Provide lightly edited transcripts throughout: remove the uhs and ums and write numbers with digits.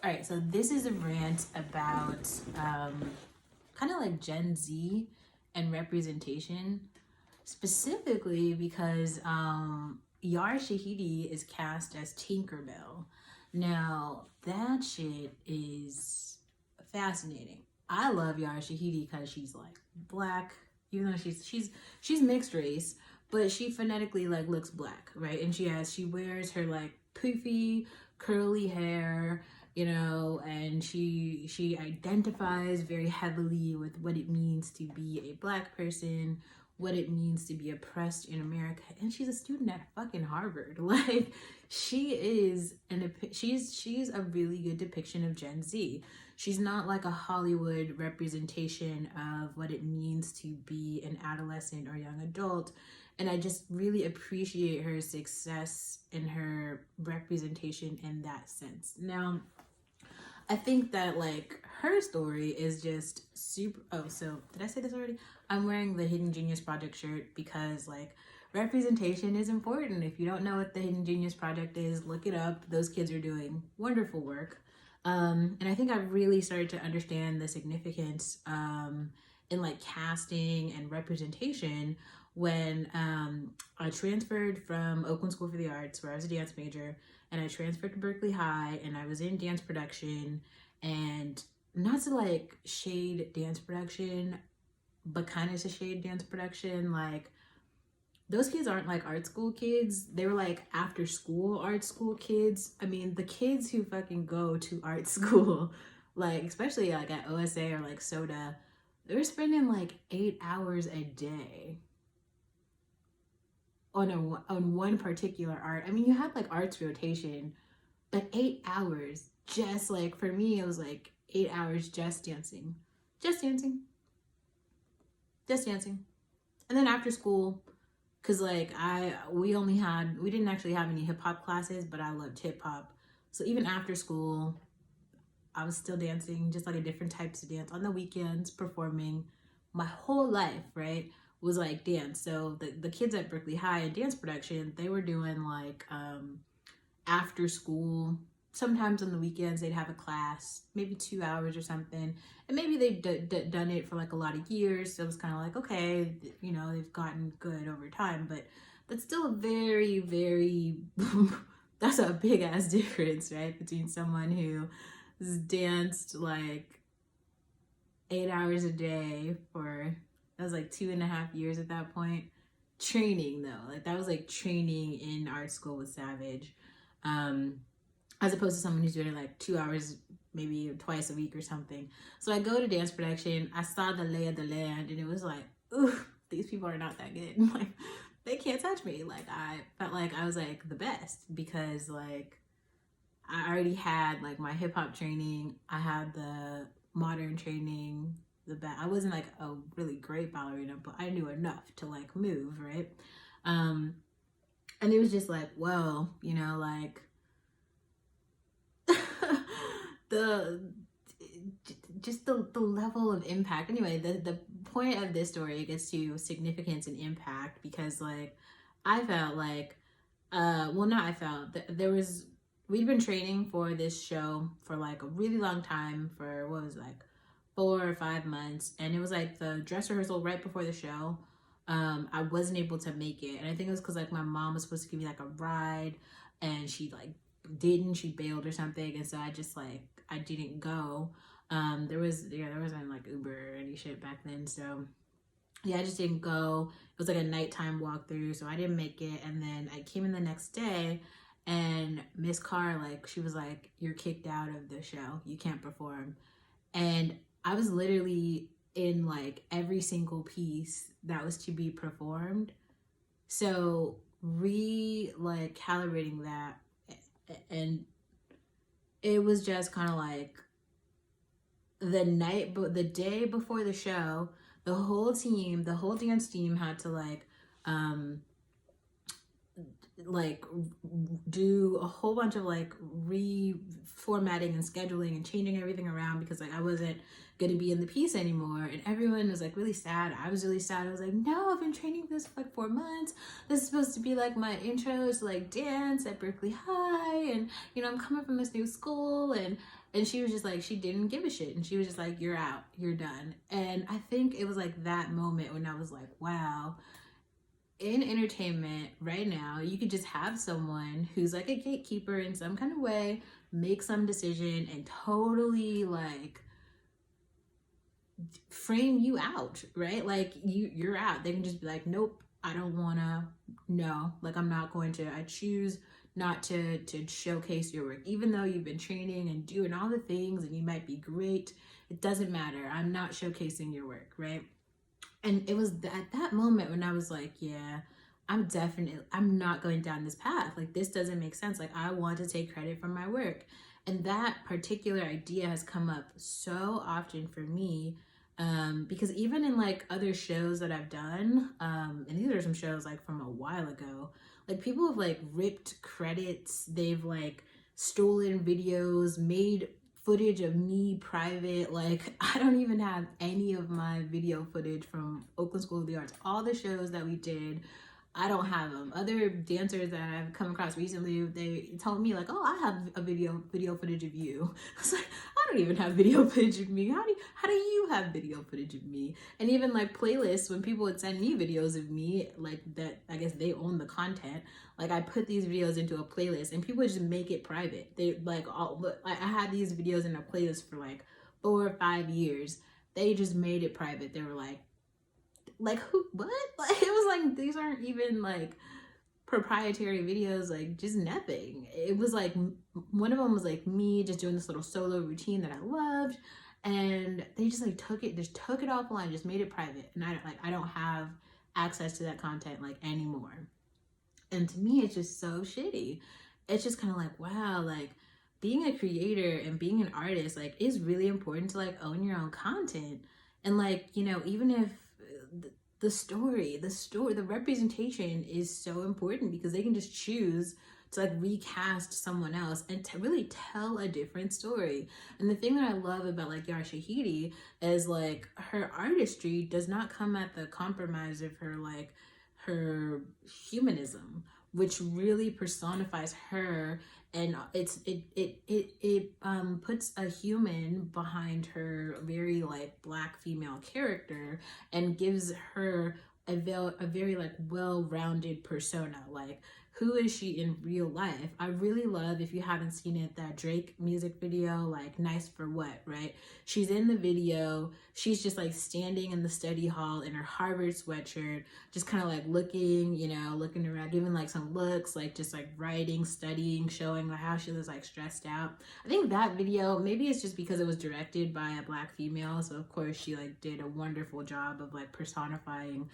All right, so this is a rant about kind of like Gen Z and representation, specifically because Yara Shahidi is cast as Tinkerbell. Now, that shit is fascinating. I love Yara Shahidi because she's like black, even though she's mixed race, but she phonetically like looks black, right? And she wears her like poofy curly hair, you know, and she identifies very heavily with what it means to be a black person, what it means to be oppressed in America, and she's a student at fucking Harvard. Like, she's a really good depiction of Gen Z. She's not like a Hollywood representation of what it means to be an adolescent or young adult. And I just really appreciate her success in her representation in that sense. Now, I think that like her story is just super. Oh, so did I say this already? I'm wearing the Hidden Genius Project shirt because like representation is important. If you don't know what the Hidden Genius Project is, look it up. Those kids are doing wonderful work. And I think I've really started to understand the significance in like casting and representation when I transferred from Oakland School for the Arts, where I was a dance major, and I transferred to Berkeley High, and I was in dance production. And not to like shade dance production, but kind of to shade dance production, like those kids aren't like art school kids. They were like after school art school kids. I mean, the kids who fucking go to art school, like especially like at OSA or like SODA, they're spending like 8 hours a day on one particular art. I mean, you have like arts rotation, but 8 hours just like for me, it was like 8 hours just dancing, just dancing, and then after school, cause like we didn't actually have any hip hop classes, but I loved hip hop, so even after school, I was still dancing, just like a different types of dance on the weekends, performing. My whole life, right, was like dance. So the kids at Berkeley High in dance production, they were doing like after school. Sometimes on the weekends they'd have a class, maybe 2 hours or something, and maybe they've done it for like a lot of years. So it was kind of like, okay, you know, they've gotten good over time, but that's still a very, very that's a big ass difference, right, between someone who has danced like 8 hours a day for, that was like 2.5 years at that point. Training though, like that was like training in art school with Savage. Um, as opposed to someone who's doing it like 2 hours, maybe twice a week or something. So I go to dance production, I saw the lay of the land, and it was like, ooh, these people are not that good. Like, they can't touch me. Like, I felt like I was like the best because like I already had like my hip hop training, I had the modern training, I wasn't like a really great ballerina, but I knew enough to like move, right? Um, and it was just like, well, you know, like the just the level of impact. Anyway, the point of this story gets to significance and impact because like I felt like well, not I felt there was, we'd been training for this show for like a really long time, for what was it, like 4 or 5 months, and it was like the dress rehearsal right before the show. I wasn't able to make it, and I think it was because like my mom was supposed to give me like a ride, and she like didn't, she bailed or something, and so I just like I didn't go. There wasn't like Uber or any shit back then, so yeah, I just didn't go. It was like a nighttime walkthrough, so I didn't make it. And then I came in the next day, and Miss Carr, like, she was like, "You're kicked out of the show. You can't perform." And I was literally in like every single piece that was to be performed. So like calibrating that, and it was just kind of like the day before the show, the whole dance team had to like like do a whole bunch of like reformatting and scheduling and changing everything around because like I wasn't gonna be in the piece anymore, and everyone was like really sad. I was really sad. I was like, no, I've been training for this for like 4 months. This is supposed to be like my intro to like dance at Berkeley High, and you know, I'm coming from this new school. And she was just like, she didn't give a shit, and she was just like, you're out, you're done. And I think it was like that moment when I was like, wow, in entertainment right now, you could just have someone who's like a gatekeeper in some kind of way, make some decision, and totally like frame you out, right? Like you're out. They can just be like, nope, I don't wanna, no, like I'm not going to, I choose not to showcase your work, even though you've been training and doing all the things and you might be great. It doesn't matter. I'm not showcasing your work, right? And it was at that moment when I was like, yeah, I'm not going down this path. Like, this doesn't make sense. Like, I want to take credit for my work. And that particular idea has come up so often for me, because even in like other shows that I've done, and these are some shows like from a while ago, like people have like ripped credits, they've like stolen videos, made footage of me private. Like, I don't even have any of my video footage from Oakland School of the Arts. All the shows that we did, I don't have them. Other dancers that I've come across recently, they told me like, oh, I have a video footage of you. I was like, I don't even have video footage of me. How do you have video footage of me? And even like playlists, when people would send me videos of me, like that, I guess they own the content. Like, I put these videos into a playlist and people just make it private. They like, I had these videos in a playlist for like 4 or 5 years. They just made it private. They were like who, what? Like, it was like, these aren't even like proprietary videos, like just nothing. It was like, one of them was like me just doing this little solo routine that I loved, and they just like took it offline, just made it private. And I don't have access to that content like anymore. And to me, it's just so shitty. It's just kind of like, wow, like being a creator and being an artist, like, is really important to like own your own content. And like, you know, even if the representation is so important, because they can just choose to like recast someone else and to really tell a different story. And the thing that I love about like Yara Shahidi is like her artistry does not come at the compromise of her humanism, which really personifies her. And it puts a human behind her very like Black female character, and gives her a very like well-rounded persona. Like, who is she in real life? I really love, if you haven't seen it, that Drake music video, like Nice for What, right? She's in the video, she's just like standing in the study hall in her Harvard sweatshirt, just kind of like looking, you know, looking around, giving like some looks, like just like writing, studying, showing like how she was like stressed out. I think that video, maybe it's just because it was directed by a Black female, so of course she like did a wonderful job of like personifying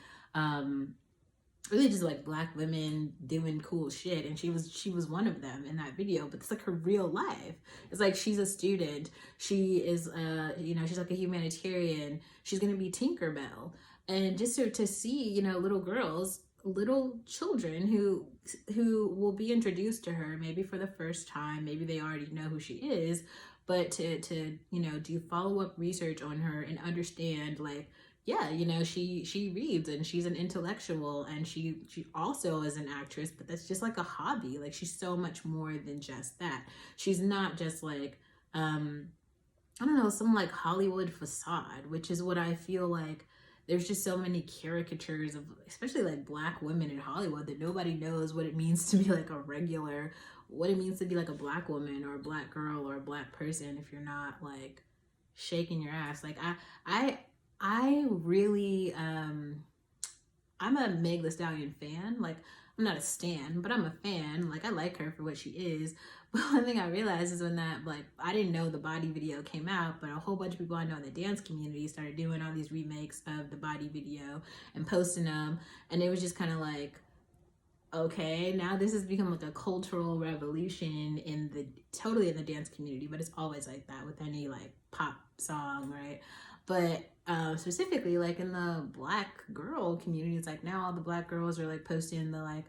really just like Black women doing cool shit, and she was one of them in that video. But it's like her real life. It's like, she's a student, she is you know, she's like a humanitarian, she's gonna be Tinkerbell. And just to see, you know, little children who will be introduced to her maybe for the first time, maybe they already know who she is, but to you know, do follow-up research on her and understand like, yeah, you know, she reads and she's an intellectual, and she also is an actress, but that's just like a hobby. Like, she's so much more than just that. She's not just like I don't know, some like Hollywood facade, which is what I feel like. There's just so many caricatures of especially like Black women in Hollywood that nobody knows what it means to be like what it means to be like a Black woman or a Black girl or a Black person if you're not like shaking your ass. Like, I really I'm a Meg Thee Stallion fan. Like, I'm not a stan, but I'm a fan. Like, I like her for what she is. But one thing I realized is when that, like, I didn't know the Body video came out, but a whole bunch of people I know in the dance community started doing all these remakes of the Body video and posting them. And it was just kind of like, okay, now this has become like a cultural revolution totally in the dance community, but it's always like that with any like pop song, right? But specifically like in the Black girl community, it's like now all the Black girls are like posting the like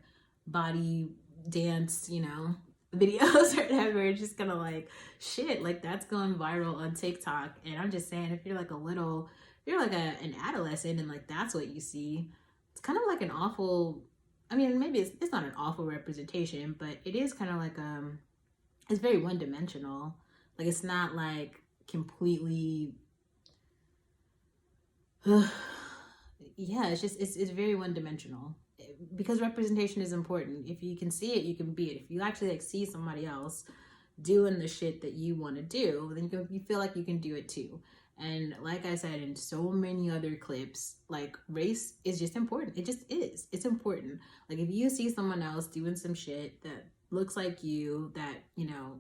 body dance, you know, videos or whatever. It's just gonna like shit, like that's going viral on TikTok. And I'm just saying, if you're like a little, if you're like an adolescent and like that's what you see, it's kind of like an awful, I mean, maybe it's not an awful representation, but it is kind of like it's very one dimensional. Like it's not like completely yeah, it's very one dimensional because representation is important. If you can see it, you can be it. If you actually like see somebody else doing the shit that you want to do, then you feel like you can do it too. And like I said in so many other clips, like race is just important. It just is. It's important. Like if you see someone else doing some shit that looks like you, that, you know,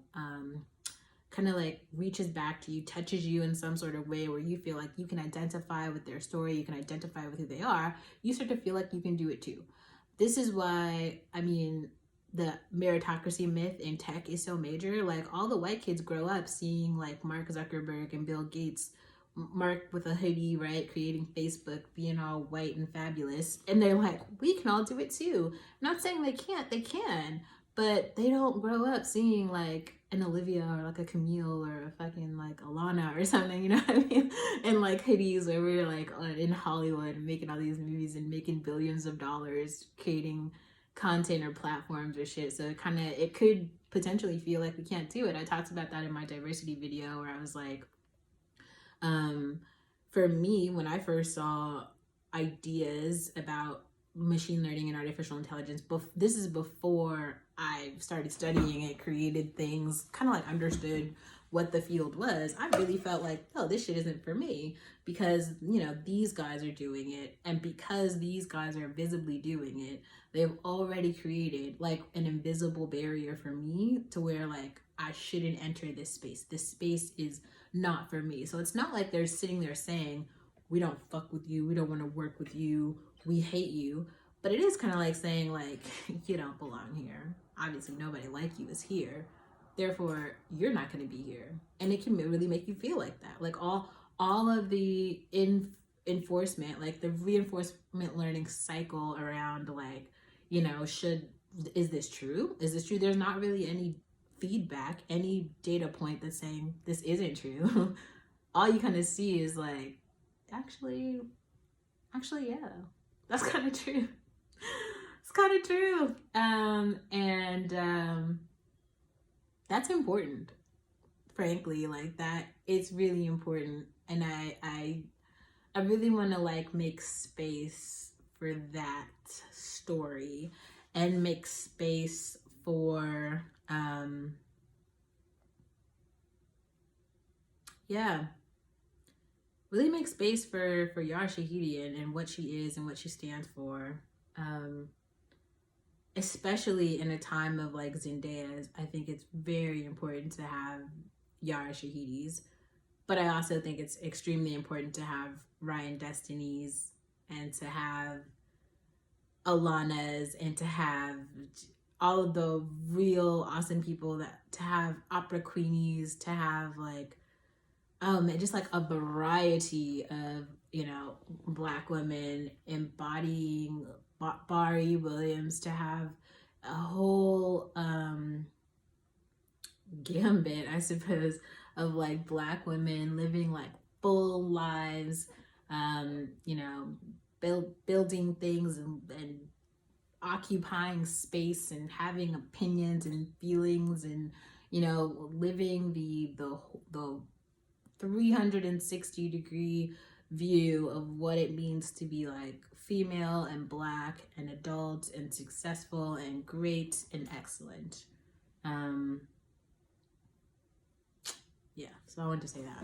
kind of like reaches back to you, touches you in some sort of way where you feel like you can identify with their story, you can identify with who they are, you start to feel like you can do it too. This is why, I mean, the meritocracy myth in tech is so major. Like all the white kids grow up seeing like Mark Zuckerberg and Bill Gates, Mark with a hoodie, right, creating Facebook, being all white and fabulous, and they're like, we can all do it too. I'm not saying they can't, they can, but they don't grow up seeing like an Olivia or like a Camille or a fucking like Alana or something, you know what I mean? And like hoodies where we're like in Hollywood making all these movies and making billions of dollars creating content or platforms or shit. So it could potentially feel like we can't do it. I talked about that in my diversity video where I was like, for me, when I first saw ideas about machine learning and artificial intelligence, this is before I started studying it, created things, kind of like understood what the field was. I really felt like, oh, this shit isn't for me because, you know, these guys are doing it. And because these guys are visibly doing it, they've already created like an invisible barrier for me to where like I shouldn't enter this space. This space is not for me. So it's not like they're sitting there saying, we don't fuck with you, we don't want to work with you, we hate you. But it is kind of like saying like, you don't belong here. Obviously nobody like you is here. Therefore, you're not going to be here. And it can really make you feel like that. Like all of the enforcement, like the reinforcement learning cycle around like, you know, is this true? Is this true? There's not really any feedback, any data point that's saying this isn't true. All you kind of see is like, actually, yeah, that's kind of true. It's kind of true. That's important, frankly, like that. It's really important. And I really want to like make space for that story and make space for, yeah, really make space for Yara Shahidi and what she is and what she stands for. Especially in a time of like Zendaya's, I think it's very important to have Yara Shahidi's, but I also think it's extremely important to have Ryan Destiny's and to have Alana's and to have all of the real awesome people, that to have opera queenies, to have like just like a variety of, you know, Black women embodying Bari Williams, to have a whole gambit, I suppose, of like Black women living like full lives, you know, building things and occupying space and having opinions and feelings and, you know, living the 360-degree view of what it means to be like female and Black and adult and successful and great and excellent. Yeah, so I wanted to say that.